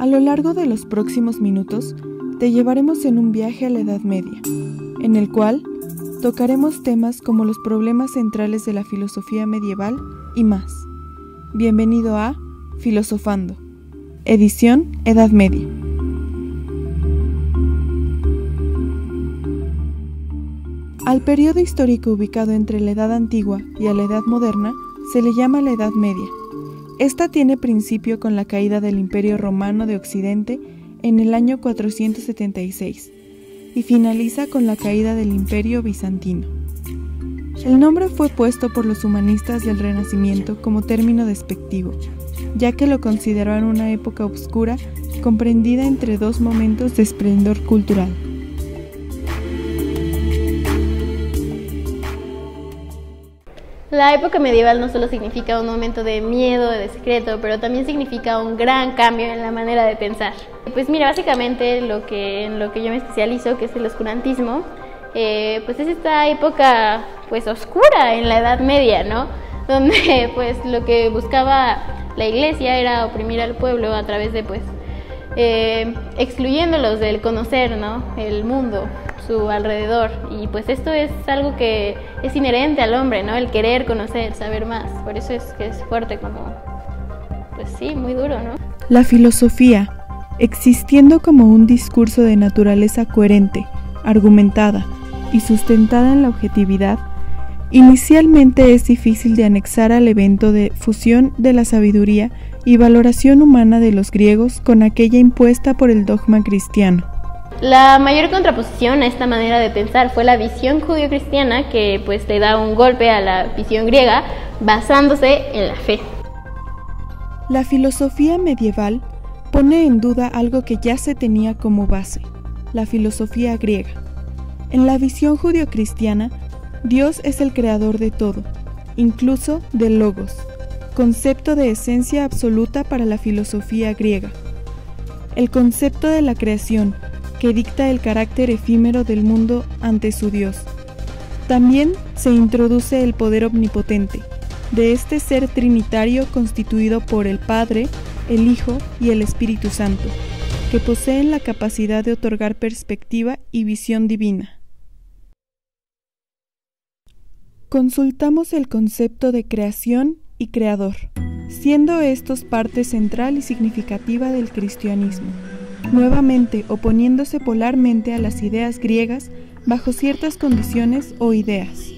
A lo largo de los próximos minutos, te llevaremos en un viaje a la Edad Media, en el cual tocaremos temas como los problemas centrales de la filosofía medieval y más. Bienvenido a Filosofando, edición Edad Media. Al periodo histórico ubicado entre la Edad Antigua y a la Edad Moderna se le llama la Edad Media. Esta tiene principio con la caída del Imperio Romano de Occidente en el año 476 y finaliza con la caída del Imperio Bizantino. El nombre fue puesto por los humanistas del Renacimiento como término despectivo, ya que lo consideraban una época oscura comprendida entre dos momentos de esplendor cultural. La época medieval no solo significa un momento de miedo, de secreto, pero también significa un gran cambio en la manera de pensar. Pues mira, básicamente en lo que yo me especializo, que es el oscurantismo, pues es esta época pues oscura en la Edad Media, ¿no? Donde pues lo que buscaba la Iglesia era oprimir al pueblo a través de pues excluyéndolos del conocer, ¿no? El mundo, su alrededor, y pues esto es algo que es inherente al hombre, ¿no? El querer conocer, saber más, por eso es que es fuerte, como, pues sí, muy duro, ¿no? La filosofía, existiendo como un discurso de naturaleza coherente, argumentada y sustentada en la objetividad, inicialmente es difícil de anexar al evento de fusión de la sabiduría y valoración humana de los griegos con aquella impuesta por el dogma cristiano. La mayor contraposición a esta manera de pensar fue la visión judío-cristiana, que pues le da un golpe a la visión griega basándose en la fe. La filosofía medieval pone en duda algo que ya se tenía como base, la filosofía griega. En la visión judío-cristiana, Dios es el creador de todo, incluso del logos, concepto de esencia absoluta para la filosofía griega. El concepto de la creación, que dicta el carácter efímero del mundo ante su Dios. También se introduce el poder omnipotente, de este ser trinitario constituido por el Padre, el Hijo y el Espíritu Santo, que poseen la capacidad de otorgar perspectiva y visión divina. Consultamos el concepto de creación y creador, siendo estos parte central y significativa del cristianismo, nuevamente oponiéndose polarmente a las ideas griegas bajo ciertas condiciones o ideas.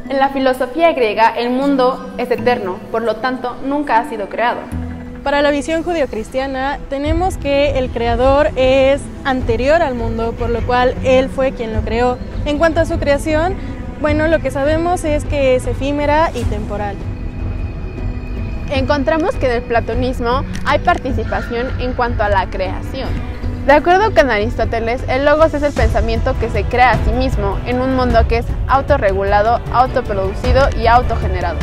En la filosofía griega, el mundo es eterno, por lo tanto, nunca ha sido creado. Para la visión judeocristiana, tenemos que el creador es anterior al mundo, por lo cual él fue quien lo creó. En cuanto a su creación, bueno, lo que sabemos es que es efímera y temporal. Encontramos que en el platonismo hay participación en cuanto a la creación. De acuerdo con Aristóteles, el logos es el pensamiento que se crea a sí mismo en un mundo que es autorregulado, autoproducido y autogenerado.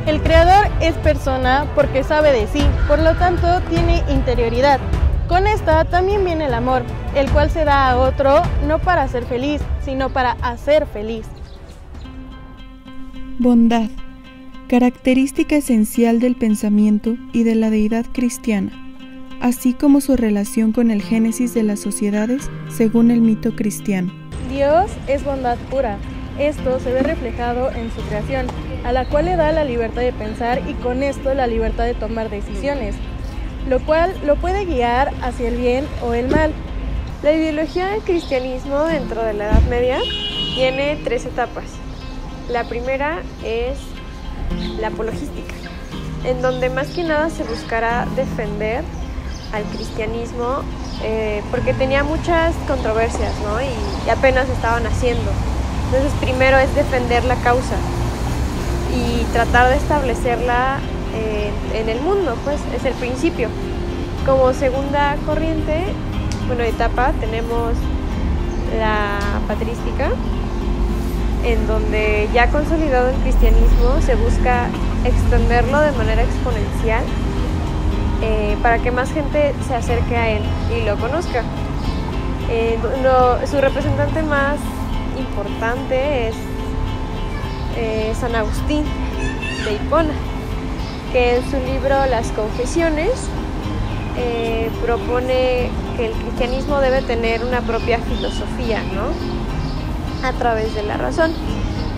El creador es persona porque sabe de sí, por lo tanto tiene interioridad. Con esta también viene el amor, el cual se da a otro no para ser feliz, sino para hacer feliz. Bondad, característica esencial del pensamiento y de la deidad cristiana, así como su relación con el génesis de las sociedades según el mito cristiano. Dios es bondad pura. Esto se ve reflejado en su creación, a la cual le da la libertad de pensar y con esto la libertad de tomar decisiones, lo cual lo puede guiar hacia el bien o el mal. La ideología del cristianismo dentro de la Edad Media tiene 3 etapas. La primera es la apologística, en donde más que nada se buscará defender al cristianismo porque tenía muchas controversias, ¿no? y apenas estaban haciendo. Entonces primero es defender la causa y tratar de establecerla en el mundo, pues es el principio. Como segunda corriente, etapa, tenemos la patrística, en donde ya consolidado el cristianismo se busca extenderlo de manera exponencial para que más gente se acerque a él y lo conozca. Su representante más importante es San Agustín de Hipona, que en su libro Las Confesiones propone que el cristianismo debe tener una propia filosofía, ¿no? A través de la razón.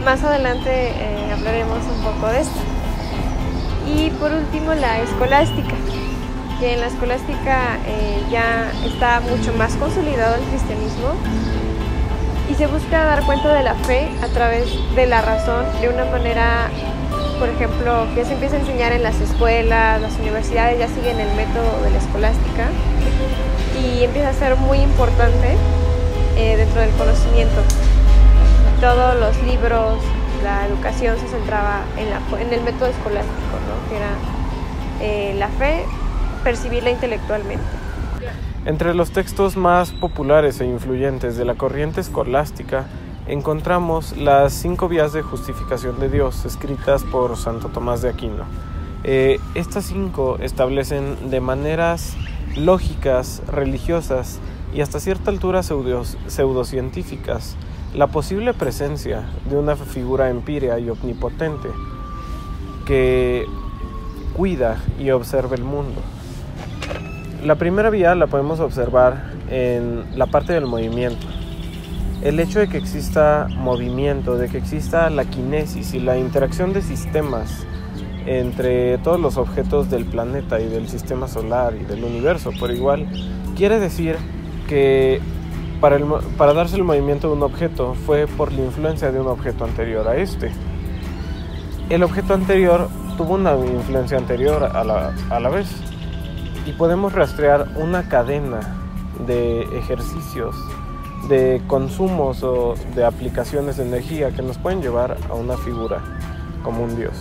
Más adelante hablaremos un poco de esto. Y por último, la escolástica, que en la escolástica ya está mucho más consolidado el cristianismo y se busca dar cuenta de la fe a través de la razón de una manera, por ejemplo, que se empieza a enseñar en las escuelas, las universidades ya siguen el método de la escolástica y empieza a ser muy importante dentro del conocimiento. Todos los libros, la educación se centraba en el método escolástico, ¿no? Que era la fe, percibirla intelectualmente. Entre los textos más populares e influyentes de la corriente escolástica encontramos las 5 vías de justificación de Dios escritas por Santo Tomás de Aquino. Estas 5 establecen de maneras lógicas, religiosas y hasta cierta altura pseudocientíficas la posible presencia de una figura empírea y omnipotente que cuida y observa el mundo. La primera vía la podemos observar en la parte del movimiento. El hecho de que exista movimiento, de que exista la quinesis y la interacción de sistemas entre todos los objetos del planeta y del sistema solar y del universo por igual, quiere decir que para darse el movimiento de un objeto fue por la influencia de un objeto anterior a este. El objeto anterior tuvo una influencia anterior a la vez y podemos rastrear una cadena de ejercicios, de consumos o de aplicaciones de energía que nos pueden llevar a una figura como un dios.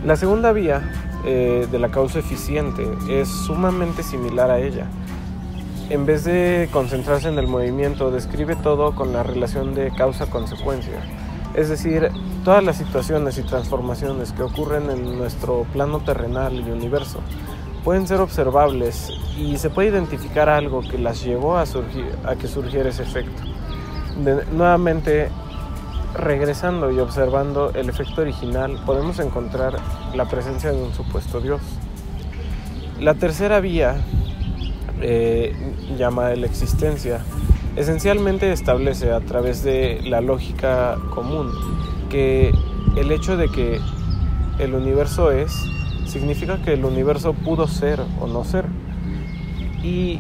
La segunda vía de la causa eficiente es sumamente similar a ella. En vez de concentrarse en el movimiento, describe todo con la relación de causa-consecuencia. Es decir, todas las situaciones y transformaciones que ocurren en nuestro plano terrenal y universo pueden ser observables y se puede identificar algo que las llevó a que surgiera ese efecto. Nuevamente, regresando y observando el efecto original, podemos encontrar la presencia de un supuesto Dios. La tercera vía, llamada la existencia, esencialmente establece a través de la lógica común que el hecho de que el universo es, significa que el universo pudo ser o no ser, y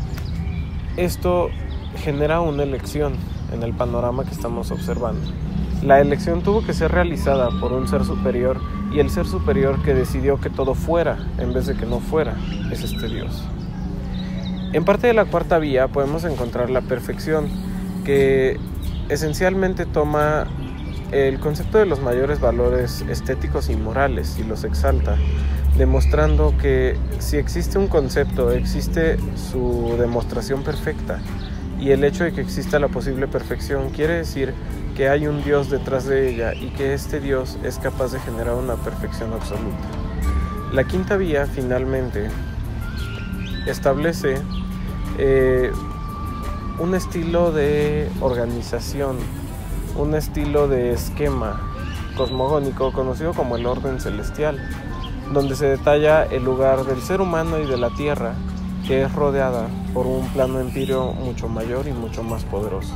esto genera una elección en el panorama que estamos observando. La elección tuvo que ser realizada por un ser superior, y el ser superior que decidió que todo fuera en vez de que no fuera es este Dios. En parte de la cuarta vía podemos encontrar la perfección, que esencialmente toma el concepto de los mayores valores estéticos y morales y los exalta, demostrando que si existe un concepto, existe su demostración perfecta, y el hecho de que exista la posible perfección quiere decir que hay un Dios detrás de ella y que este Dios es capaz de generar una perfección absoluta. La quinta vía finalmente establece un estilo de organización, un estilo de esquema cosmogónico conocido como el orden celestial, donde se detalla el lugar del ser humano y de la Tierra, que es rodeada por un plano empíreo mucho mayor y mucho más poderoso,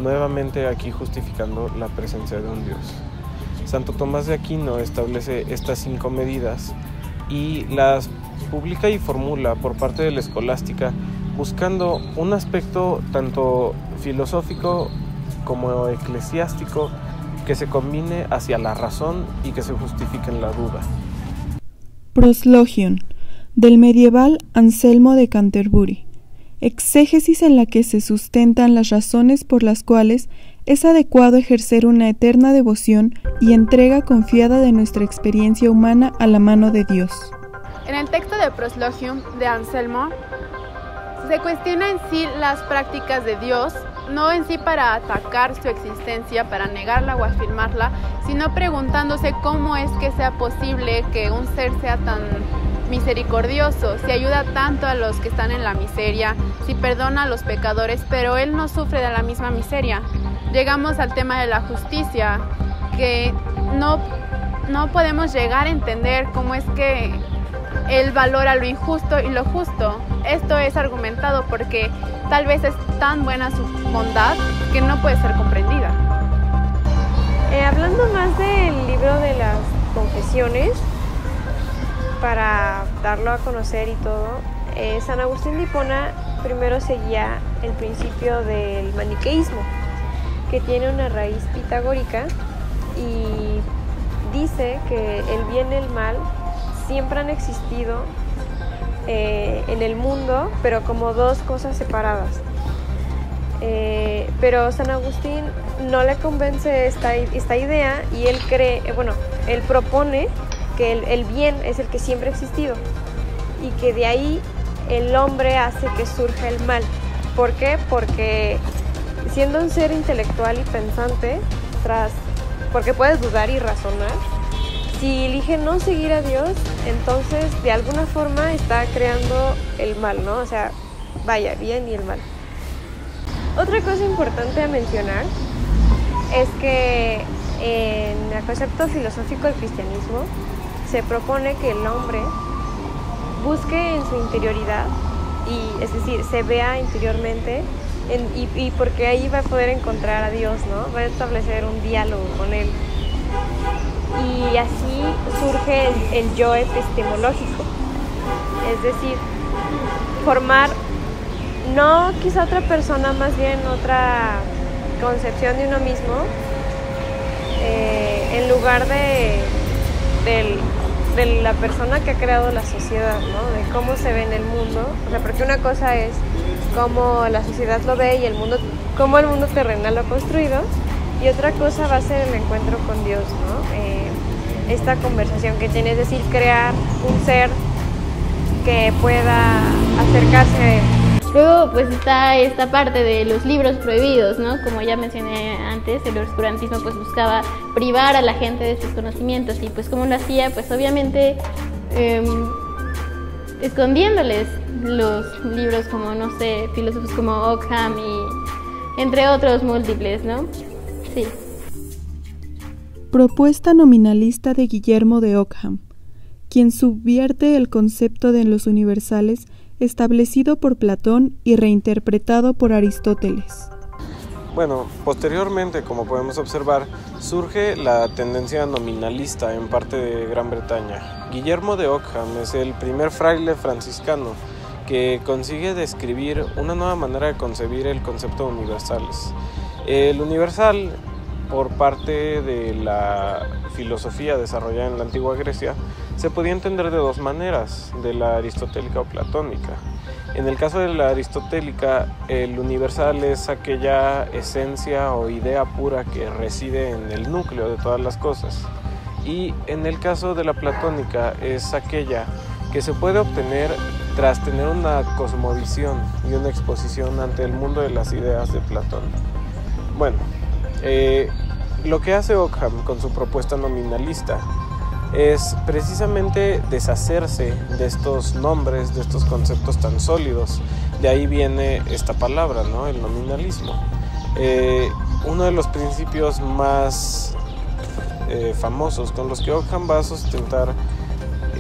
nuevamente aquí justificando la presencia de un Dios. Santo Tomás de Aquino establece estas 5 medidas y las publica y formula por parte de la escolástica, buscando un aspecto tanto filosófico como eclesiástico que se combine hacia la razón y que se justifique en la duda. Proslogion, del medieval Anselmo de Canterbury. Exégesis en la que se sustentan las razones por las cuales es adecuado ejercer una eterna devoción y entrega confiada de nuestra experiencia humana a la mano de Dios. En el texto de Proslogium de Anselmo se cuestiona en sí las prácticas de Dios, no en sí para atacar su existencia, para negarla o afirmarla, sino preguntándose cómo es que sea posible que un ser sea tan misericordioso, si ayuda tanto a los que están en la miseria, si perdona a los pecadores, pero Él no sufre de la misma miseria. Llegamos al tema de la justicia, que no podemos llegar a entender cómo es que él valora lo injusto y lo justo. Esto es argumentado porque tal vez es tan buena su bondad que no puede ser comprendida. Hablando más del libro de las Confesiones, para darlo a conocer y todo, San Agustín de Hipona primero seguía el principio del maniqueísmo, que tiene una raíz pitagórica y dice que el bien y el mal siempre han existido en el mundo, pero como dos cosas separadas. Pero San Agustín no le convence esta idea y él él propone que el bien es el que siempre ha existido y que de ahí el hombre hace que surja el mal. ¿Por qué? Porque siendo un ser intelectual y pensante, porque puede dudar y razonar, si elige no seguir a Dios, entonces de alguna forma está creando el mal, ¿no? O sea, vaya, bien y el mal. Otra cosa importante a mencionar es que en el concepto filosófico del cristianismo se propone que el hombre busque en su interioridad, y es decir, se vea interiormente y porque ahí va a poder encontrar a Dios, ¿no? Va a establecer un diálogo con Él. Y así surge el yo epistemológico, es decir, formar no quizá otra persona, más bien otra concepción de uno mismo, en lugar de la persona que ha creado la sociedad, ¿no? De cómo se ve en el mundo. O sea, porque una cosa es cómo la sociedad lo ve y cómo el mundo terrenal lo ha construido, y otra cosa va a ser el encuentro con Dios, ¿no? Esta conversación que tiene, es decir, crear un ser que pueda acercarse a Él. Luego pues está esta parte de los libros prohibidos, ¿no? Como ya mencioné antes, el oscurantismo pues buscaba privar a la gente de sus conocimientos, y pues ¿cómo lo hacía? Pues obviamente escondiéndoles los libros como, no sé, filósofos como Ockham y entre otros múltiples, ¿no? Sí. Propuesta nominalista de Guillermo de Ockham, quien subvierte el concepto de los universales establecido por Platón y reinterpretado por Aristóteles. Bueno, posteriormente, como podemos observar, surge la tendencia nominalista en parte de Gran Bretaña. Guillermo de Ockham es el primer fraile franciscano que consigue describir una nueva manera de concebir el concepto de universales. El universal, por parte de la filosofía desarrollada en la antigua Grecia, se podía entender de dos maneras, de la aristotélica o platónica. En el caso de la aristotélica, el universal es aquella esencia o idea pura que reside en el núcleo de todas las cosas. Y en el caso de la platónica es aquella que se puede obtener tras tener una cosmovisión y una exposición ante el mundo de las ideas de Platón. Bueno, lo que hace Ockham con su propuesta nominalista es precisamente deshacerse de estos nombres, de estos conceptos tan sólidos. De ahí viene esta palabra, ¿no? El nominalismo. Uno de los principios más famosos con los que Ockham va a sustentar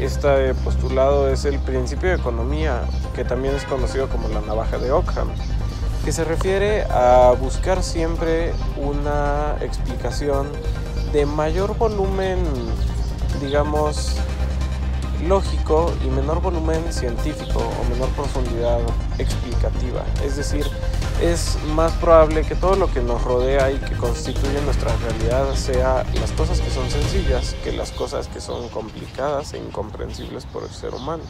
este postulado es el principio de economía, que también es conocido como la navaja de Ockham, que se refiere a buscar siempre una explicación de mayor volumen, digamos, lógico, y menor volumen científico o menor profundidad explicativa. Es decir, es más probable que todo lo que nos rodea y que constituye nuestra realidad sea las cosas que son sencillas que las cosas que son complicadas e incomprensibles por el ser humano.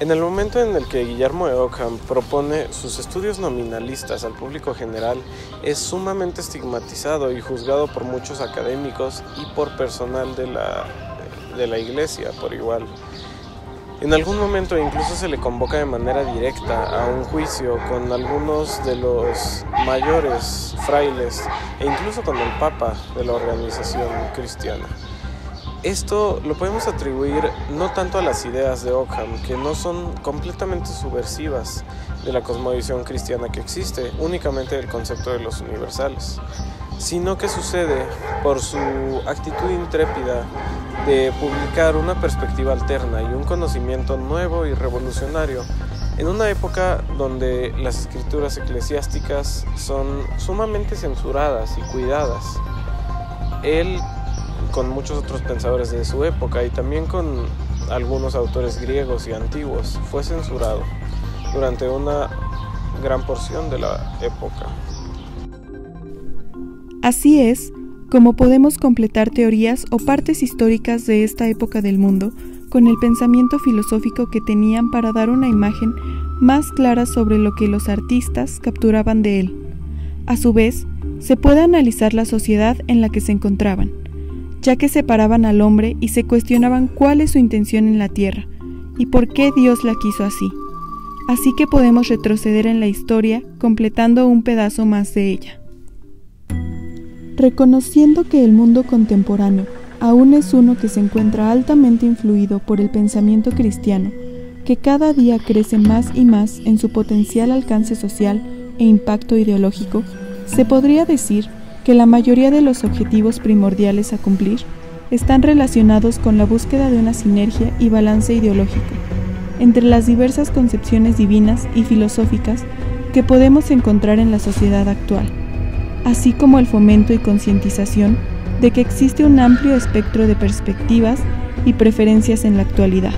En el momento en el que Guillermo de Ockham propone sus estudios nominalistas al público general, es sumamente estigmatizado y juzgado por muchos académicos y por personal de la iglesia por igual. En algún momento incluso se le convoca de manera directa a un juicio con algunos de los mayores frailes e incluso con el Papa de la organización cristiana. Esto lo podemos atribuir no tanto a las ideas de Ockham, que no son completamente subversivas de la cosmovisión cristiana que existe, únicamente del concepto de los universales, sino que sucede por su actitud intrépida de publicar una perspectiva alterna y un conocimiento nuevo y revolucionario en una época donde las escrituras eclesiásticas son sumamente censuradas y cuidadas. Él, con muchos otros pensadores de su época y también con algunos autores griegos y antiguos, fue censurado durante una gran porción de la época. Así es como podemos completar teorías o partes históricas de esta época del mundo con el pensamiento filosófico que tenían para dar una imagen más clara sobre lo que los artistas capturaban de él. A su vez, se puede analizar la sociedad en la que se encontraban, ya que separaban al hombre y se cuestionaban cuál es su intención en la tierra y por qué Dios la quiso así. Así que podemos retroceder en la historia completando un pedazo más de ella. Reconociendo que el mundo contemporáneo aún es uno que se encuentra altamente influido por el pensamiento cristiano, que cada día crece más y más en su potencial alcance social e impacto ideológico, se podría decir que la mayoría de los objetivos primordiales a cumplir están relacionados con la búsqueda de una sinergia y balance ideológico entre las diversas concepciones divinas y filosóficas que podemos encontrar en la sociedad actual, así como el fomento y concientización de que existe un amplio espectro de perspectivas y preferencias en la actualidad.